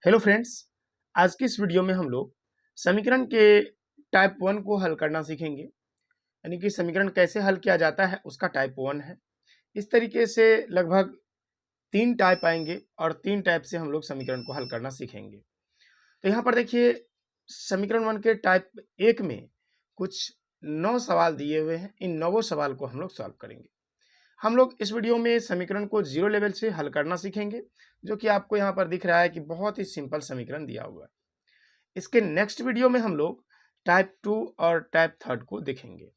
Hello friends, आज की इस वीडियो में हम लोग समीकरण के टाइप 1 को हल करना सीखेंगे। यानी कि समीकरण कैसे हल किया जाता है उसका टाइप 1 है। इस तरीके से लगभग 3 टाइप आएंगे और 3 टाइप से हम लोग समीकरण को हल करना सीखेंगे। तो यहाँ पर देखिए, समीकरण 1 के टाइप 1 में कुछ 9 सवाल दिए हुए हैं। इन 9 सवाल को हम लोग सॉल्व करेंगे। हम लोग इस वीडियो में समीकरण को 0 लेवल से हल करना सीखेंगे, जो कि आपको यहाँ पर दिख रहा है कि बहुत ही सिंपल समीकरण दिया हुआ है। इसके नेक्स्ट वीडियो में हम लोग टाइप 2 और टाइप 3 को देखेंगे।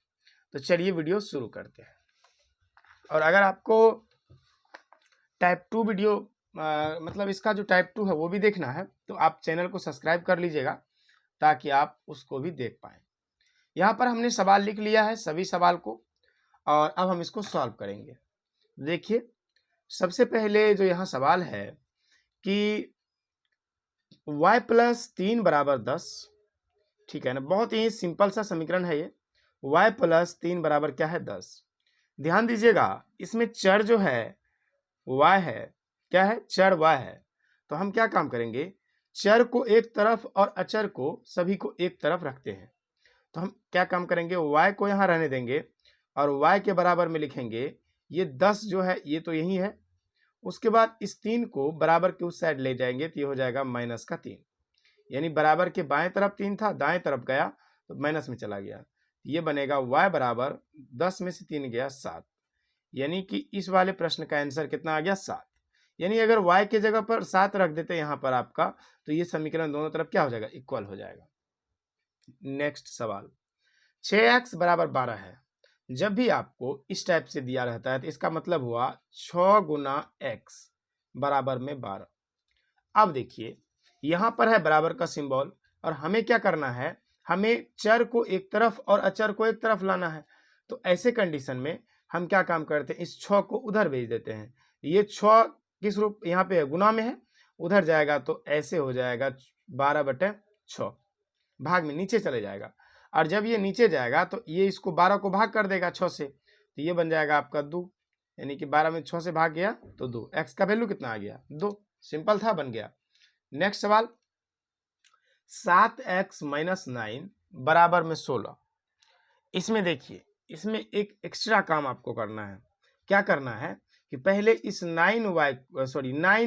तो चलिए वीडियो शुरू करते हैं। और अगर आपको टाइप 2 वीडियो मतलब इसका जो टाइप 2 है वो भी देखना है, तो आप चैनल को सब्सक्राइब कर लीजिएगा ताकि आप उसको भी देख पाएँ। यहाँ पर हमने सवाल लिख लिया है, सभी सवाल को, और अब हम इसको सॉल्व करेंगे। देखिए, सबसे पहले जो यहाँ सवाल है कि y प्लस 3 बराबर 10, ठीक है ना। बहुत ही सिंपल सा समीकरण है ये। y प्लस 3 बराबर क्या है? 10। ध्यान दीजिएगा, इसमें चर जो है y है, क्या है? चर y है। तो हम क्या काम करेंगे, चर को एक तरफ और अचर को सभी को एक तरफ रखते हैं। तो हम क्या काम करेंगे, y को यहाँ रहने देंगे और y के बराबर में लिखेंगे ये 10 जो है ये तो यही है। उसके बाद इस 3 को बराबर के उस साइड ले जाएंगे तो ये हो जाएगा माइनस का 3। यानी बराबर के बाएं तरफ 3 था, दाएं तरफ गया तो माइनस में चला गया। ये बनेगा y बराबर 10 में से 3 गया 7। यानी कि इस वाले प्रश्न का आंसर कितना आ गया? 7। यानी अगर y के जगह पर 7 रख देते हैं यहाँ पर आपका, तो ये समीकरण दोनों तरफ क्या हो जाएगा? इक्वल हो जाएगा। नेक्स्ट सवाल, 6x बराबर 12 है। जब भी आपको इस टाइप से दिया रहता है तो इसका मतलब हुआ 6 गुना x बराबर में 12। अब देखिए, यहां पर है बराबर का सिंबल और हमें क्या करना है, हमें चर को एक तरफ और अचर को एक तरफ लाना है। तो ऐसे कंडीशन में हम क्या काम करते हैं, इस 6 को उधर भेज देते हैं। ये 6 किस रूप यहाँ पे है? गुना में है, उधर जाएगा तो ऐसे हो जाएगा 12/6, भाग में नीचे चले जाएगा। और जब ये नीचे जाएगा तो ये इसको 12 को भाग कर देगा 6 से, तो ये बन जाएगा आपका 2। यानी कि 12 में 6 से भाग गया तो 2। एक्स का वैल्यू कितना आ गया? 2। सिंपल था, बन गया। नेक्स्ट सवाल, 7x माइनस 9 बराबर में 16। इसमें देखिए, इसमें एक एक्स्ट्रा काम आपको करना है। क्या करना है कि पहले इस 9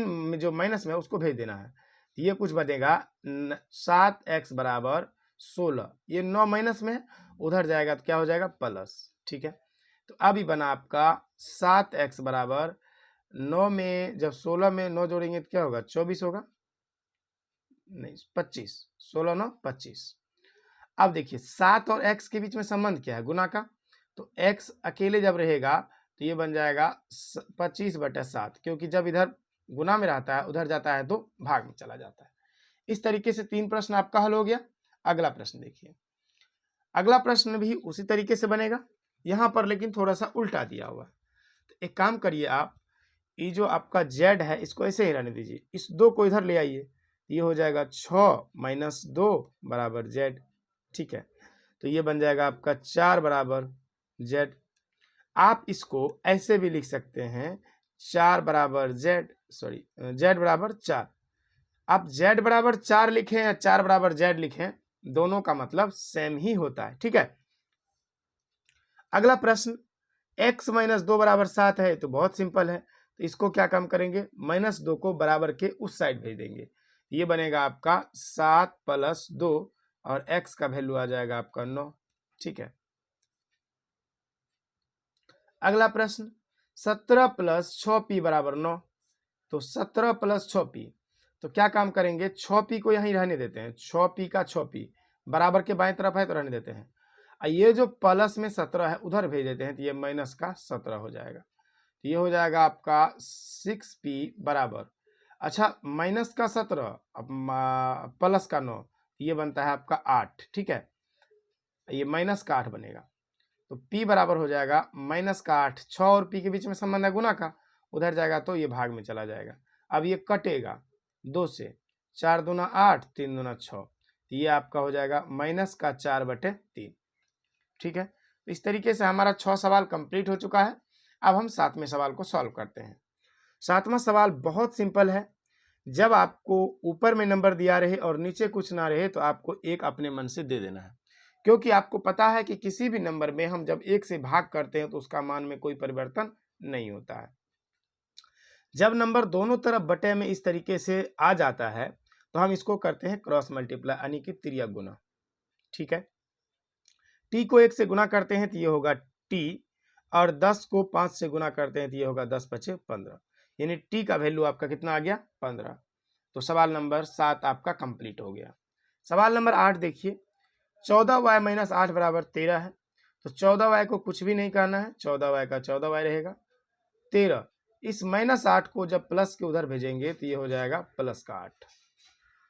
में जो माइनस में है उसको भेज देना है। ये कुछ बनेगा 7x बराबर 16। ये 9 माइनस में है, उधर जाएगा तो क्या हो जाएगा? प्लस। ठीक है, तो अभी बना आपका 7x बराबर 9 में जब 16 में 9 जोड़ेंगे तो क्या होगा? 24 होगा, नहीं 25। 16 9 25। अब देखिए, 7 और x के बीच में संबंध क्या है? गुना का। तो x अकेले जब रहेगा तो ये बन जाएगा 25/7, क्योंकि जब इधर गुना में रहता है उधर जाता है तो भाग में चला जाता है। इस तरीके से 3 प्रश्न आपका हल हो गया। अगला प्रश्न देखिए, अगला प्रश्न भी उसी तरीके से बनेगा, यहां पर लेकिन थोड़ा सा उल्टा दिया हुआ है। तो एक काम करिए आप, ये जो आपका z है इसको ऐसे ही रहने दीजिए, इस 2 को इधर ले आइए, ये हो जाएगा 6 माइनस 2 बराबर z। ठीक है, तो ये बन जाएगा आपका 4 बराबर z। आप इसको ऐसे भी लिख सकते हैं, 4 बराबर z, z बराबर 4। आप z बराबर 4 लिखें या 4 बराबर z लिखें, दोनों का मतलब सेम ही होता है। ठीक है, अगला प्रश्न, x माइनस 2 बराबर 7 है। तो बहुत सिंपल है, तो इसको क्या काम करेंगे, -2 को बराबर के उस साइड भेज देंगे। ये बनेगा आपका 7 प्लस 2 और x का वैल्यू आ जाएगा आपका 9। ठीक है, अगला प्रश्न, 17 प्लस 6p बराबर 9। तो 17 प्लस 6p, तो क्या काम करेंगे, 6p को यहीं रहने देते हैं। 6p का 6p बराबर के बाएं तरफ है तो रहने देते हैं। ये जो प्लस में 17 है उधर भेज देते हैं तो ये माइनस का 17 हो जाएगा। तो ये हो जाएगा आपका 6p बराबर, अच्छा माइनस का 17 अब प्लस का 9, ये बनता है आपका 8। ठीक है, ये माइनस का 8 बनेगा। तो p बराबर हो जाएगा माइनस का 8। 6 और p के बीच में संबंध है गुना का, उधर जाएगा तो ये भाग में चला जाएगा। अब ये कटेगा 2 से, 4 दूना 8, 3 दूना 6, तो ये आपका हो जाएगा माइनस का 4/3। ठीक है, तो इस तरीके से हमारा 6 सवाल कंप्लीट हो चुका है। अब हम 7वें सवाल को सॉल्व करते हैं। 7वां सवाल बहुत सिंपल है। जब आपको ऊपर में नंबर दिया रहे और नीचे कुछ ना रहे तो आपको एक अपने मन से दे देना है, क्योंकि आपको पता है कि किसी भी नंबर में हम जब एक से भाग करते हैं तो उसका मान में कोई परिवर्तन नहीं होता है। जब नंबर दोनों तरफ बटे में इस तरीके से आ जाता है तो हम इसको करते हैं क्रॉस मल्टीप्लाई, यानी कि तिर्यक गुना। ठीक है, टी को 1 से गुना करते हैं तो ये होगा टी, और 10 को 5 से गुना करते हैं तो ये होगा 10 पचे 15, यानी टी का वैल्यू आपका कितना आ गया 15। तो सवाल नंबर 7 आपका कंप्लीट हो गया। सवाल नंबर 8 देखिए, 14y माइनस 8 बराबर 13 है। तो 14y को कुछ भी नहीं करना है, 14y का 14y रहेगा। 13 इस माइनस 8 को जब प्लस के उधर भेजेंगे तो ये हो जाएगा प्लस का 8।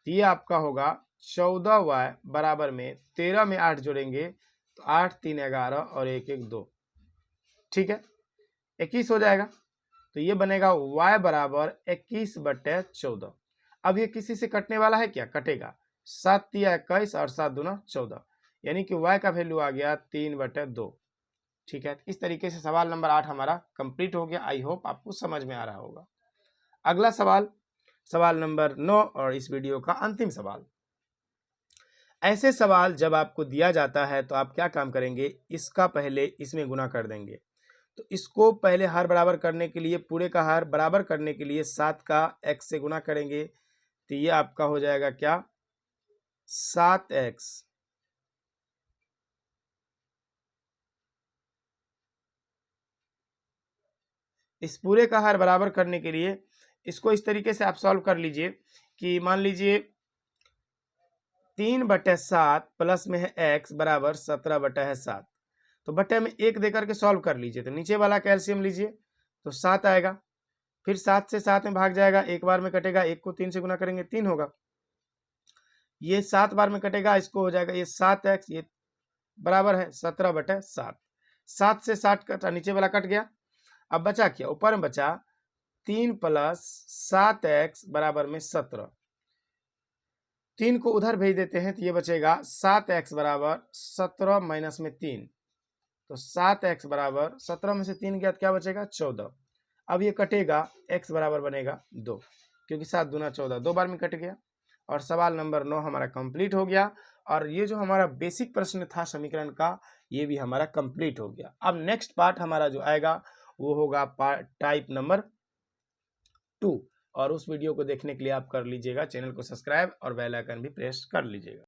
तो ये आपका होगा 14y बराबर में 13 में 8 जोड़ेंगे तो 8 3 11 और 1 1 2, ठीक है, 21 हो जाएगा। तो ये बनेगा y बराबर 21/14। अब ये किसी से कटने वाला है क्या, कटेगा, 7 तिया 21 और 7 दूना 14, यानी कि y का वैल्यू आ गया 3/2। ठीक है, इस तरीके से सवाल नंबर 8 हमारा कंप्लीट हो गया। आई होप आपको समझ में आ रहा होगा। अगला सवाल, सवाल नंबर 9 और इस वीडियो का अंतिम सवाल। ऐसे सवाल जब आपको दिया जाता है तो आप क्या काम करेंगे, इसका पहले इसमें गुना कर देंगे। तो इसको पहले हर बराबर करने के लिए, पूरे का हर बराबर करने के लिए 7 का x से गुना करेंगे तो ये आपका हो जाएगा क्या 7x। इस पूरे का हर बराबर करने के लिए इसको इस तरीके से आप सॉल्व कर लीजिए कि मान लीजिए 3/7 प्लस में है x बराबर 17/7। तो बटे में 1 देकर के सॉल्व कर लीजिए। तो नीचे वाला कैल्शियम लीजिए तो 7 आएगा, फिर 7 से 7 में भाग जाएगा, एक बार में कटेगा, 1 को 3 से गुना करेंगे 3 होगा। ये 7 बार में कटेगा, इसको हो जाएगा ये 7x, ये बराबर है 17/7। 7 से 7 कटा, नीचे वाला कट गया। अब बचा क्या, ऊपर में बचा 3 प्लस 7x बराबर में 17। 3 को उधर भेज देते हैं तो ये बचेगा 7x बराबर 17 माइनस में 3। तो 7x बराबर 17 में से 3 गया तो क्या बचेगा 14। अब ये कटेगा, x बराबर बनेगा 2, क्योंकि 7 दूना 14, 2 बार में कट गया। और सवाल नंबर 9 हमारा कंप्लीट हो गया। और ये जो हमारा बेसिक प्रश्न था समीकरण का, ये भी हमारा कंप्लीट हो गया। अब नेक्स्ट पार्ट हमारा जो आएगा वो होगा टाइप नंबर 2, और उस वीडियो को देखने के लिए आप कर लीजिएगा चैनल को सब्सक्राइब और बेल आइकन भी प्रेस कर लीजिएगा।